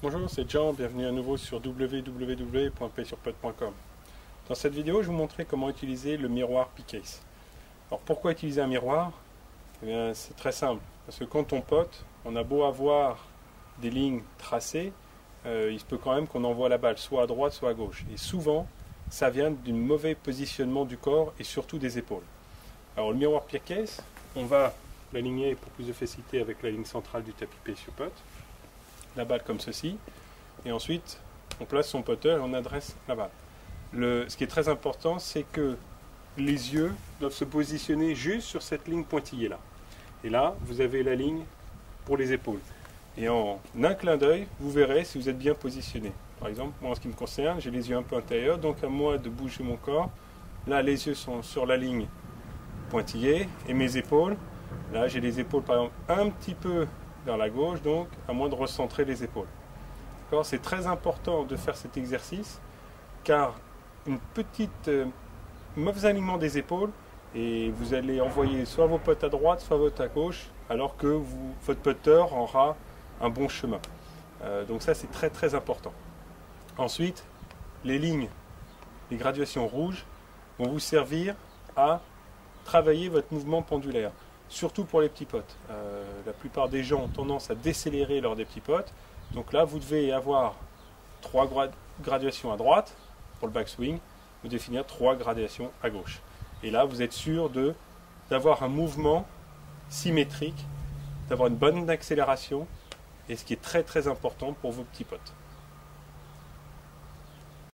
Bonjour, c'est Jean, bienvenue à nouveau sur www.paysurputt.com. Dans cette vidéo, je vais vous montrer comment utiliser le miroir P-Case. Alors pourquoi utiliser un miroir? Eh bien, c'est très simple, parce que quand on pote, on a beau avoir des lignes tracées, il se peut quand même qu'on envoie la balle soit à droite, soit à gauche. Et souvent, ça vient d'un mauvais positionnement du corps et surtout des épaules. Alors le miroir P-Case, on va l'aligner pour plus de facilité avec la ligne centrale du tapis Pay-Sur-Putt. La balle comme ceci, et ensuite on place son putter et on adresse la balle. Ce qui est très important, c'est que les yeux doivent se positionner juste sur cette ligne pointillée là. Et là, vous avez la ligne pour les épaules. Et en un clin d'œil, vous verrez si vous êtes bien positionné. Par exemple, moi en ce qui me concerne, j'ai les yeux un peu intérieurs, donc à moi de bouger mon corps. Là, les yeux sont sur la ligne pointillée, et mes épaules, là j'ai les épaules par exemple un petit peu vers la gauche, donc à moins de recentrer les épaules. C'est très important de faire cet exercice, car une petite mauvais alignement des épaules, et vous allez envoyer soit vos potes à droite, soit votre à gauche, alors que votre putter aura un bon chemin. Donc ça c'est très très important. Ensuite, les lignes, les graduations rouges vont vous servir à travailler votre mouvement pendulaire. Surtout pour les petits potes. La plupart des gens ont tendance à décélérer lors des petits potes. Donc là, vous devez avoir 3 graduations à droite pour le backswing. Vous définir 3 graduations à gauche. Et là, vous êtes sûr d'avoir un mouvement symétrique, d'avoir une bonne accélération, et ce qui est très très important pour vos petits potes.